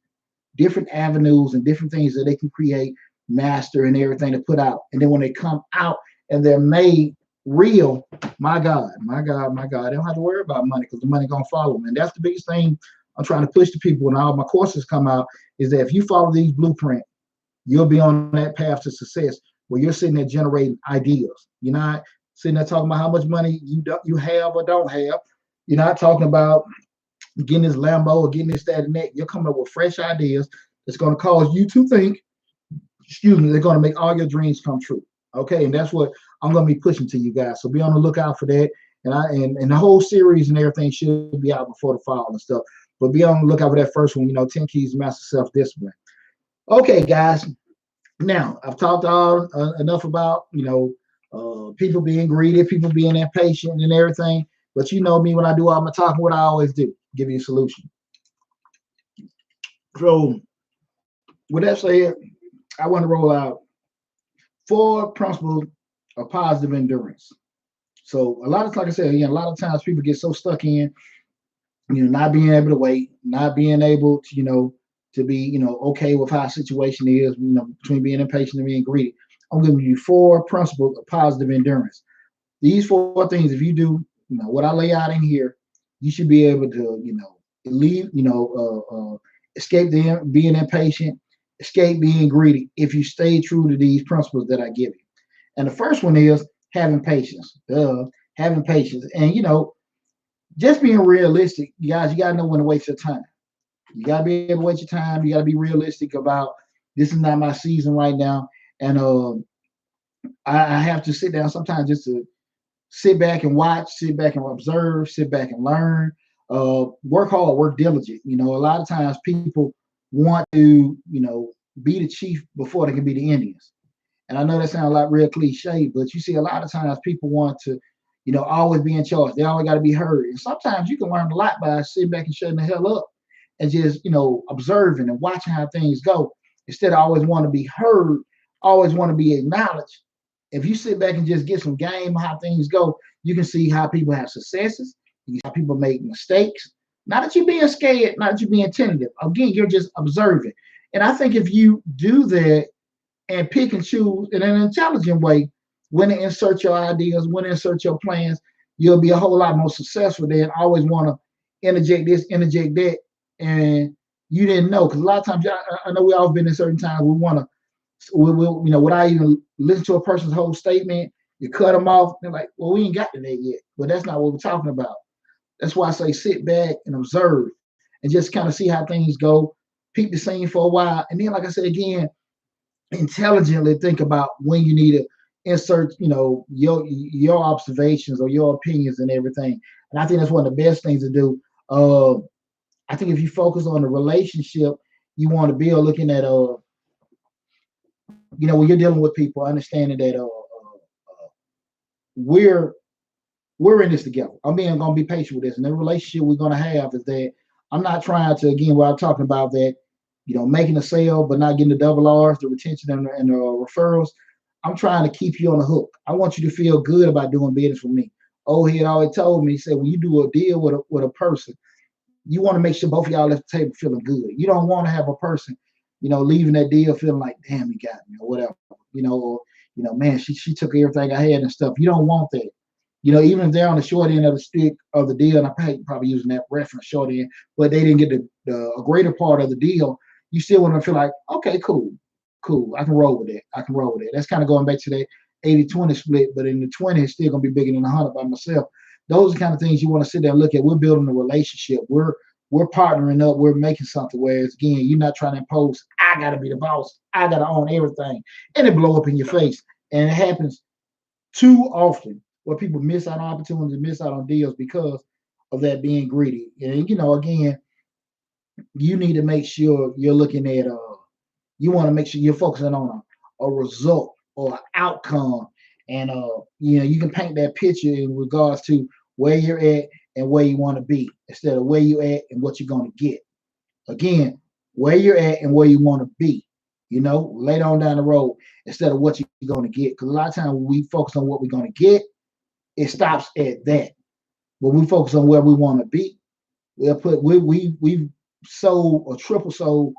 different avenues and different things that they can create, master, and everything to put out. And then when they come out and they're made real, my God, they don't have to worry about money because the money gonna follow them. And that's the biggest thing I'm trying to push to people when all my courses come out is that if you follow these blueprints, you'll be on that path to success where you're sitting there generating ideas. You're not sitting there talking about how much money you have or don't have. You're not talking about getting this Lambo or getting this, that, and that. You're coming up with fresh ideas that's going to cause you to think, they're going to make all your dreams come true. Okay, and that's what I'm going to be pushing to you guys. So be on the lookout for that. And the whole series and everything should be out before the fall and stuff. But be on the lookout for that first one, 10 Keys to Master Self-Discipline. Okay, guys. Now, I've talked enough about, people being greedy, people being impatient and everything. But you know me, when I do all my talking, what I always do, give you a solution. So with that said, I want to roll out 4 principles of positive endurance. So like I said, again, a lot of times people get so stuck in, not being able to wait, not being able to, to be, okay with how a situation is, between being impatient and being greedy. I'm giving you 4 principles of positive endurance. These 4 things, if you do, what I lay out in here, you should be able to, leave, escape being impatient, escape being greedy if you stay true to these principles that I give you. And the first one is having patience. Having patience. And, just being realistic, you guys, you got to know when to waste your time. You gotta be able to wait your time. You gotta be realistic about this is not my season right now, and I have to sit down sometimes just to sit back and watch, sit back and observe, sit back and learn. Work hard, work diligent. You know, a lot of times people want to, be the chief before they can be the Indians. And I know that sounds like real cliche, but you see a lot of times people want to, always be in charge. They always got to be heard. And sometimes you can learn a lot by sitting back and shutting the hell up and just, observing and watching how things go instead of always want to be heard, always want to be acknowledged. If you sit back and just get some game how things go, you can see how people have successes. You can see how people make mistakes. Not that you're being scared, not that you're being tentative. Again, you're just observing. And I think if you do that and pick and choose in an intelligent way when to insert your ideas, when to insert your plans, you'll be a whole lot more successful than always want to interject this, interject that, and you didn't know. Because a lot of times, I know we all been in certain times we want to, without even listen to a person's whole statement, you cut them off. They're like, well, we ain't got to that yet. But that's not what we're talking about. That's why I say sit back and observe and just kind of see how things go, peep the scene for a while. And then, like I said, again, intelligently think about when you need to insert, your observations or your opinions and everything. And I think that's one of the best things to do. I think if you focus on the relationship you want to build, looking at when you're dealing with people, understanding that we're we're in this together. I'm being gonna be patient with this, and the relationship we're gonna have is that I'm not trying to again what I'm talking about that making a sale but not getting the double R's, the retention and the referrals. I'm trying to keep you on the hook. I want you to feel good about doing business with me. Oh, he had always told me, he said, when you do a deal with a person, you want to make sure both of y'all left the table feeling good. You don't want to have a person, leaving that deal feeling like, damn, he got me or whatever, or, man, she took everything I had and stuff. You don't want that. Even if they're on the short end of the stick of the deal, and I'm probably using that reference short end, but they didn't get a greater part of the deal, you still want to feel like, okay, cool. I can roll with it. I can roll with it. That's kind of going back to that 80-20 split, but in the 20, it's still going to be bigger than 100 by myself. Those are the kind of things you want to sit there and look at. We're building a relationship. We're partnering up. We're making something. Whereas again, you're not trying to impose. I got to be the boss. I got to own everything, and it blow up in your face. And it happens too often where people miss out on opportunities, miss out on deals because of that being greedy. And again, you need to make sure you're looking at you want to make sure you're focusing on a result or an outcome. And you can paint that picture in regards to where you're at and where you want to be instead of where you're at and what you're going to get. Again, where you're at and where you want to be, later on down the road instead of what you're going to get. Because a lot of times when we focus on what we're going to get, it stops at that. When we focus on where we want to be, we've sold or triple sold.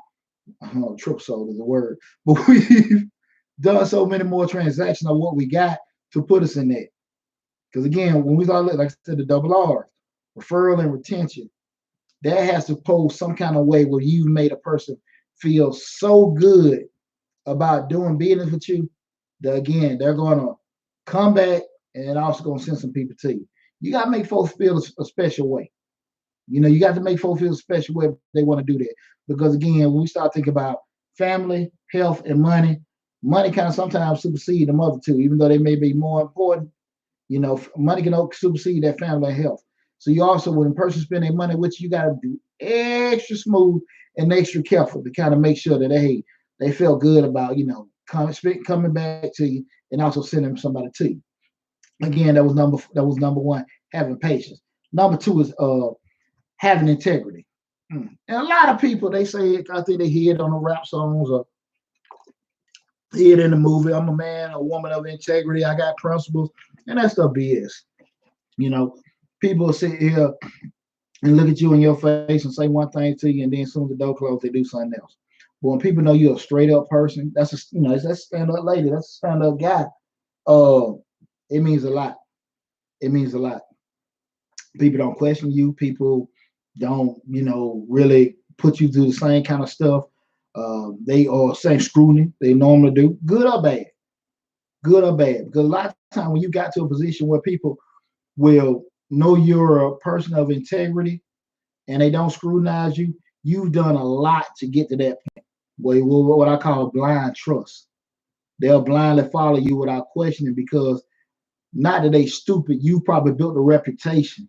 I don't know, triple sold is a word, but we've done so many more transactions of what we got to put us in that. Because again, when we start, like I said, the double R's, referral and retention, that has to pose some kind of way where you've made a person feel so good about doing business with you that again, they're going to come back and also going to send some people to you. You got to make folks feel a special way. You got to make folks feel a special way if they want to do that. Because again, when we start thinking about family, health, and money kind of sometimes supersede the other two, even though they may be more important. Money can supersede that family and health. So you also, when a person spend their money with you, got to be extra smooth and extra careful to kind of make sure that they feel good about coming back to you and also sending somebody to you. Again, that was number one, having patience. Number two is having integrity. And a lot of people they say I think they hear it on the rap songs or hear it in the movie. I'm a man, a woman of integrity. I got principles, and that stuff BS. You know, people sit here and look at you in your face and say one thing to you, and then as soon as the door closes, they do something else. But when people know you're a straight up person, that's a stand up lady, that's a stand up guy. Uh, it means a lot. It means a lot. People don't question you. People don't, really put you through the same kind of stuff. They are same scrutiny they normally do, good or bad, good or bad. Because a lot of time when you got to a position where people will know you're a person of integrity and they don't scrutinize you, you've done a lot to get to that point. What I call blind trust. They'll blindly follow you without questioning because not that they stupid. You probably built a reputation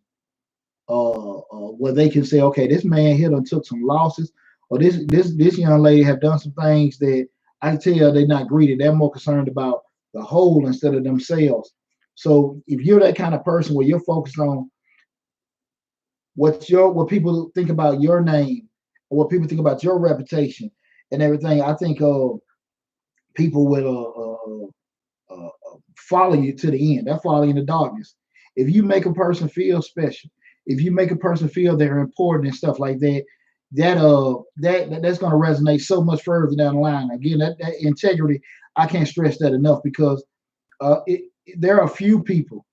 where they can say, okay, this man here done took some losses, or this young lady have done some things that I can tell they're not greedy. They're more concerned about the whole instead of themselves. So if you're that kind of person where you're focused on what people think about your name, or what people think about your reputation and everything, I think people will follow you to the end. They'll follow you in the darkness. If you make a person feel special, if you make a person feel they're important and stuff like that, that's going to resonate so much further down the line. Again, that integrity, I can't stress that enough because there are a few people.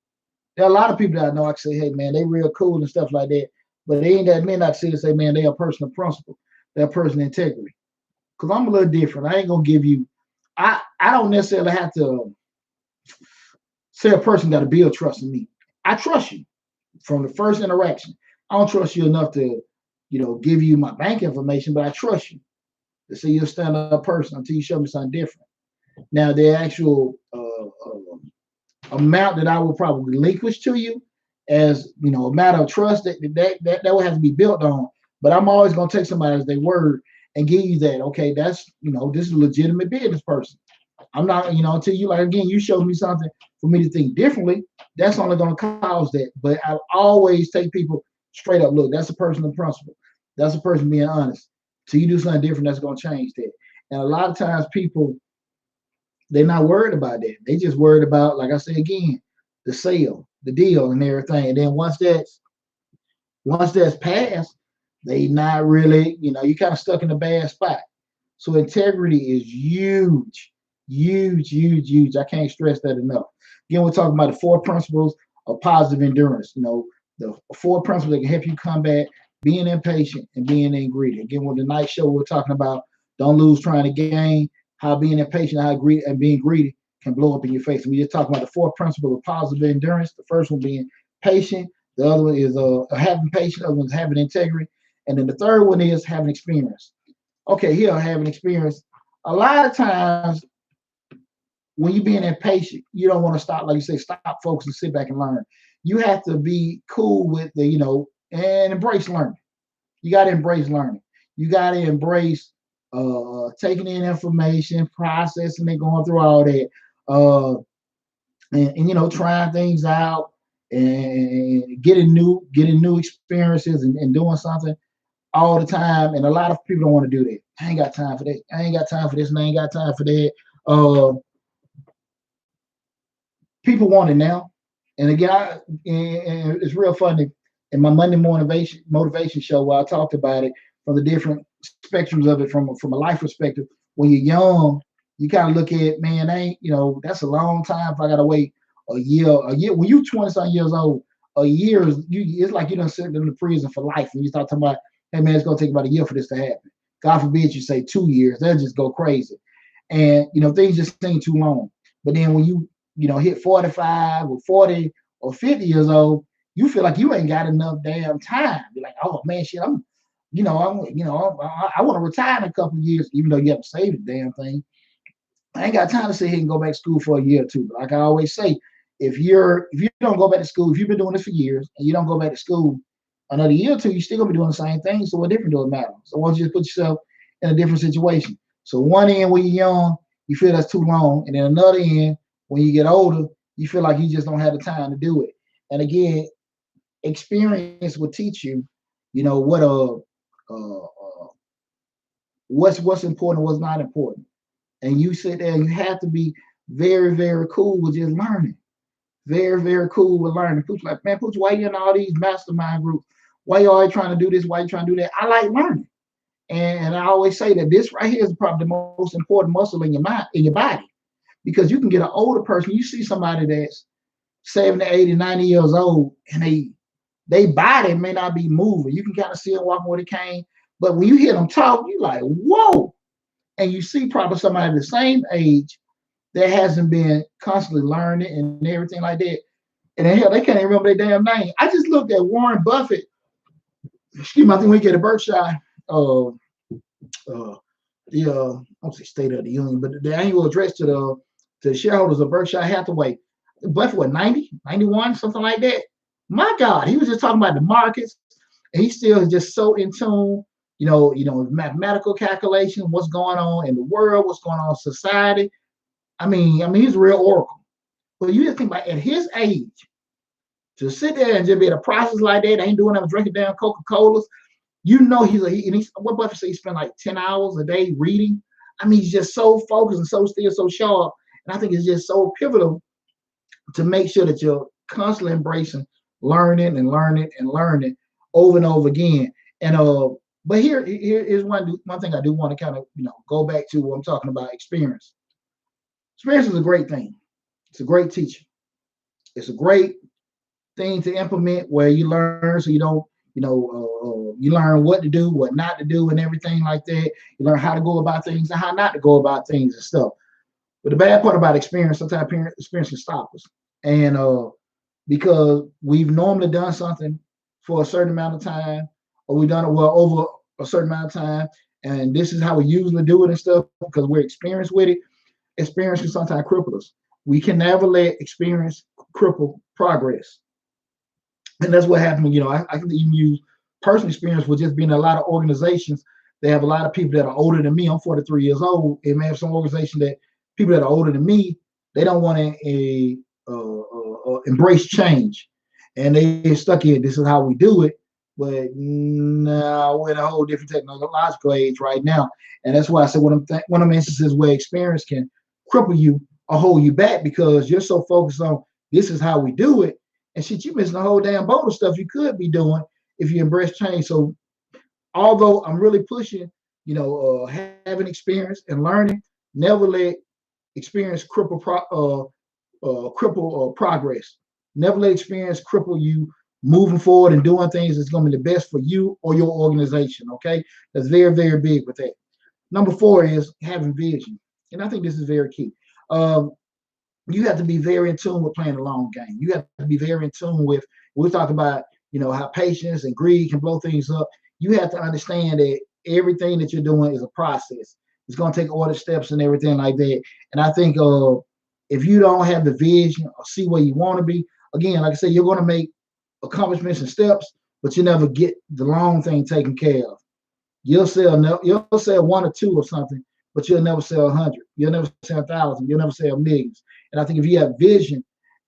There are a lot of people that I know. I can say, hey man, they real cool and stuff like that, but they ain't that men I see and say, man, they a person of principle, they're a person of integrity. Because I'm a little different. I ain't gonna give you. I don't necessarily have to say a person got to build trust in me. I trust you from the first interaction. I don't trust you enough to, give you my bank information, but I trust you to say you're a stand-up person until you show me something different. Now, the actual amount that I will probably relinquish to you as a matter of trust that will have to be built on. But I'm always gonna take somebody as their word and give you that. Okay, that's this is a legitimate business person. I'm not until you like again you showed me something for me to think differently. That's only gonna cause that. But I always take people straight up. Look, that's a person of principle. That's a person being honest. Till you do something different, that's gonna change that. And a lot of times people they're not worried about that. They just worried about, like I say again, the sale, the deal, and everything. And then once that's passed, they not really, you kind of stuck in a bad spot. So integrity is huge, huge, huge, huge. I can't stress that enough. Again, we're talking about the 4 principles of positive endurance. The 4 principles that can help you combat being impatient and being greedy. Again, with the night show, we're talking about don't lose trying to gain, how being impatient, how greedy and being greedy can blow up in your face. And we just talking about the 4 principles of positive endurance. The first one being patient. The other one is having patience. The other one is having integrity. And then the third one is having experience. Okay, here having experience. A lot of times when you're being impatient, you don't want to stop, like you say, stop, focus, and sit back and learn. You have to be cool with and embrace learning. You got to embrace learning. You got to embrace taking in information, processing it, going through all that, and trying things out and getting new experiences and doing something all the time. And a lot of people don't want to do that. I ain't got time for that. I ain't got time for this, and I ain't got time for that. People want it now. And again, and it's real funny. In my Monday motivation show, where I talked about it from the different spectrums of it, from a life perspective. When you're young, you kind of look at, man, that's a long time if I gotta wait a year. When you 20-something years old, a year it's like you done sit in the prison for life, and you start talking about, hey man, it's gonna take about a year for this to happen. God forbid you say 2 years, they'll just go crazy. And things just seem too long. But then when you hit 45 or 40 or 50 years old, you feel like you ain't got enough damn time. You're like, oh man, shit, I want to retire in a couple of years, even though you have to save the damn thing. I ain't got time to sit here and go back to school for a year or two. But like I always say, if you don't go back to school, if you've been doing this for years and you don't go back to school another year or two, you're still gonna be doing the same thing. So what different does it matter? So why don't you just put yourself in a different situation? So one end when you're young, you feel that's too long, and then another end when you get older, you feel like you just don't have the time to do it. And again, experience will teach you, what's important, what's not important. And you sit there and you have to be very, very cool with just learning. Very, very cool with learning. Pooch like, man, Pooch, why you in all these mastermind groups? Why you always trying to do this? Why you trying to do that? I like learning. And I always say that this right here is probably the most important muscle in your mind, in your body. Because you can get an older person, you see somebody that's 70, 80, 90 years old, and they body may not be moving. You can kind of see them walking with a cane. But when you hear them talk, you're like, whoa. And you see probably somebody the same age that hasn't been constantly learning and everything like that. And then hell, they can't even remember their damn name. I just looked at Warren Buffett. Excuse me, I think we get a Berkshire. uh, I don't say State of the Union, but the annual address to the shareholders of Berkshire Hathaway. But for what, 90, 91, something like that. My God, he was just talking about the markets, and he still is just so in tune, mathematical calculation, what's going on in the world, what's going on in society. I mean, he's a real oracle. But you just think about at his age, to sit there and just be at a process like that, ain't doing nothing, drinking damn Coca-Colas. What Buffett said, he spent like 10 hours a day reading. I mean, he's just so focused and so still, so sharp. And I think it's just so pivotal to make sure that you're constantly embracing learning and learning and learning over and over again. And but here's one thing I do want to kind of go back to what I'm talking about: experience. Experience is a great thing. It's a great teacher. It's a great thing to implement where you learn so you don't you learn what to do, what not to do, and everything like that. You learn how to go about things and how not to go about things and stuff. But the bad part about experience, sometimes experience can stop us. And because we've normally done something for a certain amount of time, or we've done it well over a certain amount of time, and this is how we usually do it and stuff because we're experienced with it. Experience can sometimes cripple us. We can never let experience cripple progress. And that's what happened. I can even use personal experience with just being in a lot of organizations. They have a lot of people that are older than me. I'm 43 years old. It may have some organization that people that are older than me, they don't want to embrace change, and they stuck in. This is how we do it. But now we're in a whole different technological age right now, and that's why I said one of them instances where experience can cripple you or hold you back because you're so focused on this is how we do it, and shit, you missing a whole damn boat of stuff you could be doing if you embrace change. So although I'm really pushing, having experience and learning, never let experience cripple progress. Never let experience cripple you moving forward and doing things that's going to be the best for you or your organization. Okay, that's very, very big with that. Number 4 is having vision, and I think this is very key. You have to be very in tune with playing the long game. You have to be very in tune with. We talk about how patience and greed can blow things up. You have to understand that everything that you're doing is a process. It's going to take order steps and everything like that. And I think if you don't have the vision or see where you want to be, again, like I said, you're going to make accomplishments and steps, but you never get the long thing taken care of. You'll sell 1 or 2 or something, but you'll never sell 100. You'll never sell 1,000. You'll never sell millions. And I think if you have vision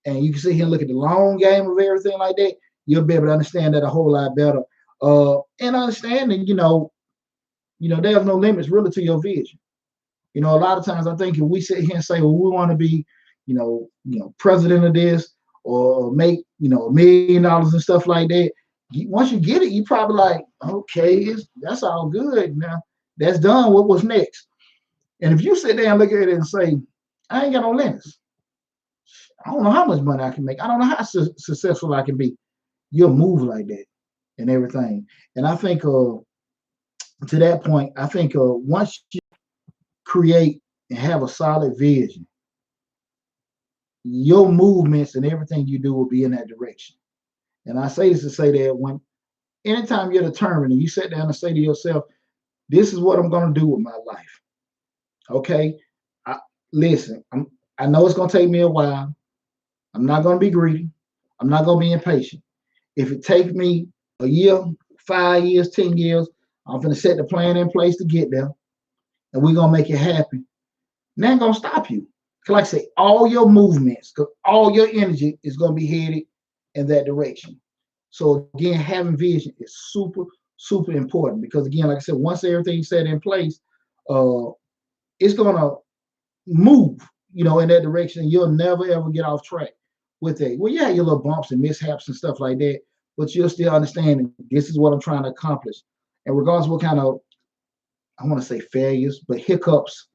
and you can sit here and look at the long game of everything like that, you'll be able to understand that a whole lot better. And understanding, there's no limits really to your vision. A lot of times I think if we sit here and say, well, we want to be, president of this or make, $1 million and stuff like that. Once you get it, you probably like, okay, that's all good. Now that's done. What's next? And if you sit there and look at it and say, I ain't got no limits. I don't know how much money I can make. I don't know how successful I can be. You'll move like that and everything. And I think to that point, I think once you create and have a solid vision, your movements and everything you do will be in that direction. And I say this to say that anytime you're determined and you sit down and say to yourself, this is what I'm going to do with my life. Okay. Listen, I know it's going to take me a while. I'm not going to be greedy. I'm not going to be impatient. If it takes me a year, 5 years, 10 years, I'm going to set the plan in place to get there. And we're going to make it happen. And that ain't going to stop you. Like I say, all your movements, all your energy is going to be headed in that direction. So again, having vision is super, super important because again, like I said, once everything's set in place, it's going to move, in that direction. And you'll never, ever get off track with it. Well, yeah, your little bumps and mishaps and stuff like that, but you'll still understand this is what I'm trying to accomplish. And regardless of what kind of, I want to say failures, but hiccups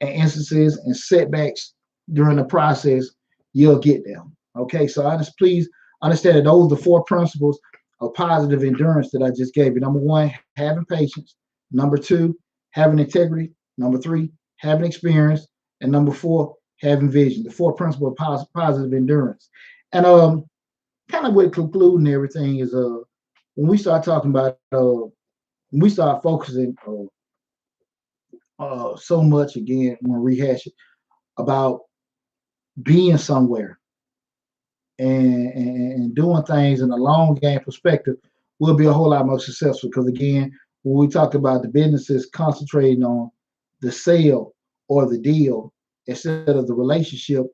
and instances and setbacks during the process, you'll get them. Okay, so please understand that those are the 4 principles of positive endurance that I just gave you. Number 1, having patience. Number 2, having integrity. Number 3, having experience. And number 4, having vision. The 4 principles of positive endurance. And kind of what concluding everything is when we start talking about we start focusing so much again when we rehash it about being somewhere and doing things in a long game perspective, we'll be a whole lot more successful. Because again, when we talk about the businesses concentrating on the sale or the deal instead of the relationship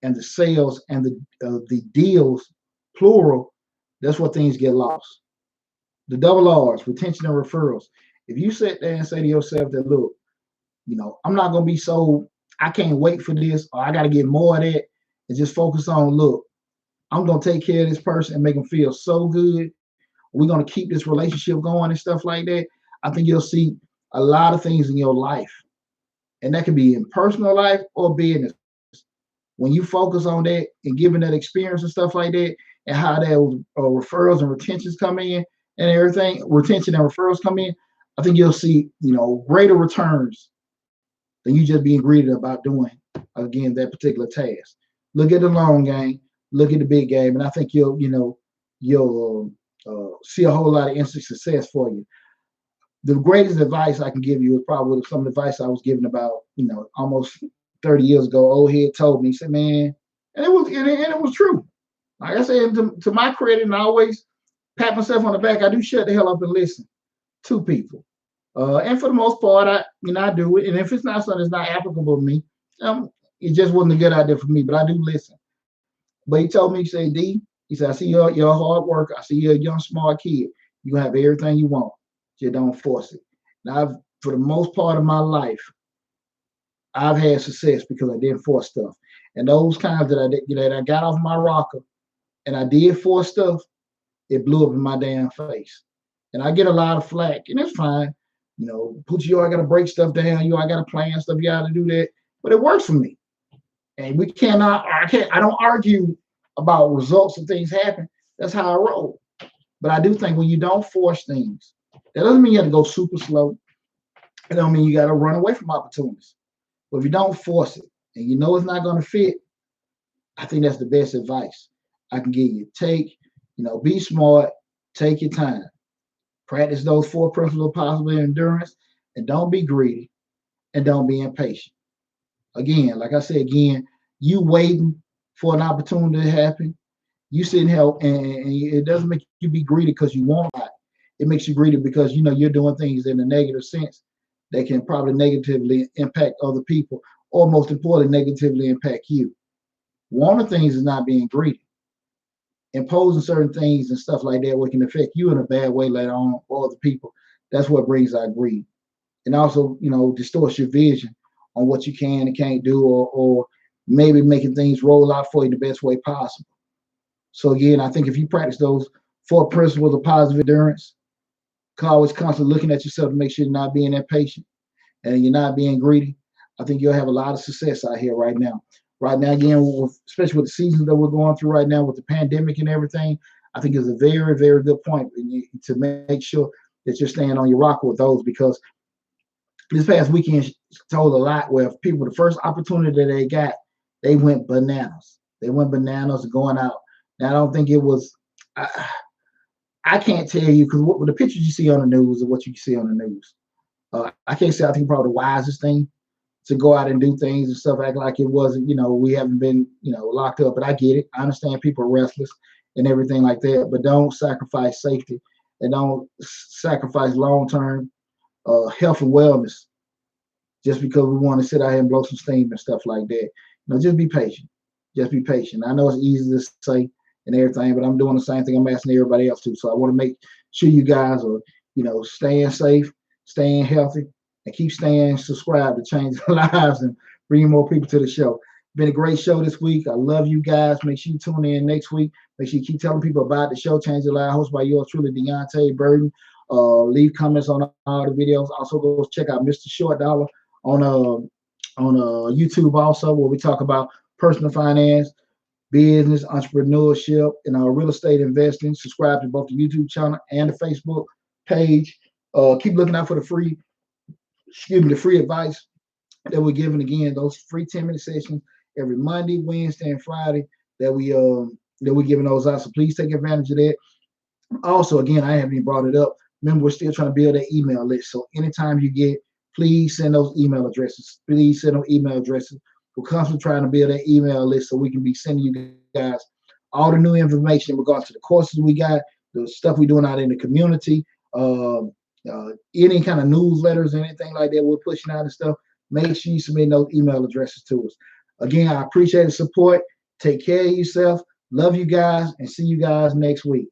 and the sales and the deals plural, that's where things get lost. The double R's, retention and referrals. If you sit there and say to yourself that, look, I'm not gonna be so I can't wait for this or I gotta get more of that, and just focus on, look, I'm gonna take care of this person and make them feel so good. We're gonna keep this relationship going and stuff like that. I think you'll see a lot of things in your life, and that could be in personal life or business. When you focus on that and giving that experience and stuff like that, and how that referrals and retentions come in and everything, retention and referrals come in, I think you'll see greater returns than you just being greedy about doing again that particular task. Look at the long game, look at the big game, and I think you'll see a whole lot of instant success for you. The greatest advice I can give you is probably some advice I was given about almost 30 years ago. Old head told me, he said, man, and it was true. Like I said, to my credit, and I always pat myself on the back, I do shut the hell up and listen to people. And for the most part, I do it. And if it's not something that's not applicable to me, it just wasn't a good idea for me. But I do listen. But he told me, he said, D, he said, I see you're a hard worker. I see you're a young, smart kid. You have everything you want. Just don't force it. Now, for the most part of my life, I've had success because I didn't force stuff. And those times that I got off my rocker and I did force stuff, it blew up in my damn face. And I get a lot of flack, and it's fine. Put you, I got to break stuff down. I got to plan stuff. You got to do that. But it works for me. And I don't argue about results and things happen. That's how I roll. But I do think when you don't force things, that doesn't mean you have to go super slow. It don't mean you got to run away from opportunities. But if you don't force it and you know it's not going to fit, I think that's the best advice I can give you. Be smart, take your time. Practice those 4 principles of positive endurance, and don't be greedy and don't be impatient. Again, like I said, you waiting for an opportunity to happen. You sitting here, and it doesn't make you be greedy because you want it. It makes you greedy because you're doing things in a negative sense that can probably negatively impact other people, or most importantly, negatively impact you. One of the things is not being greedy. Imposing certain things and stuff like that, what can affect you in a bad way later on or other people. That's what brings out greed. And also, distorts your vision on what you can and can't do, or maybe making things roll out for you the best way possible. So again, I think if you practice those 4 principles of positive endurance, always constantly looking at yourself to make sure you're not being impatient and you're not being greedy, I think you'll have a lot of success out here right now. Right now, again, especially with the seasons that we're going through right now with the pandemic and everything, I think it's a very, very good point to make sure that you're staying on your rock with those, because this past weekend told a lot where people, the first opportunity that they got, they went bananas. They went bananas going out. Now, I don't think it was, I can't tell you, because what the pictures you see on the news or what you see on the news, I can't say I think probably the wisest thing to go out and do things and stuff, act like it wasn't, we haven't been, locked up. But I get it. I understand people are restless and everything like that, but don't sacrifice safety and don't sacrifice long-term health and wellness just because we want to sit out here and blow some steam and stuff like that. Just be patient. Just be patient. I know it's easy to say and everything, but I'm doing the same thing I'm asking everybody else to. So I want to make sure you guys are, staying safe, staying healthy, and keep staying subscribed to change lives and bringing more people to the show. Been a great show this week. I love you guys. Make sure you tune in next week. Make sure you keep telling people about the show, Change Your Life, hosted by yours truly, Deonte Burden. Leave comments on all the videos. Also, go check out Mr. Short Dollar on YouTube also, where we talk about personal finance, business, entrepreneurship, and real estate investing. Subscribe to both the YouTube channel and the Facebook page. Keep looking out for the free advice that we're giving. Again, those free 10-minute sessions every Monday, Wednesday, and Friday that we're giving those out. So please take advantage of that. Also, again, I haven't even brought it up, Remember, we're still trying to build that email list. So anytime you get, please send those email addresses. Please send those email addresses. We're constantly trying to build that email list so we can be sending you guys all the new information in regards to the courses we got, the stuff we're doing out in the community, uh, any kind of newsletters, anything like that we're pushing out and stuff. Make sure you submit those email addresses to us. Again, I appreciate the support. Take care of yourself. Love you guys and see you guys next week.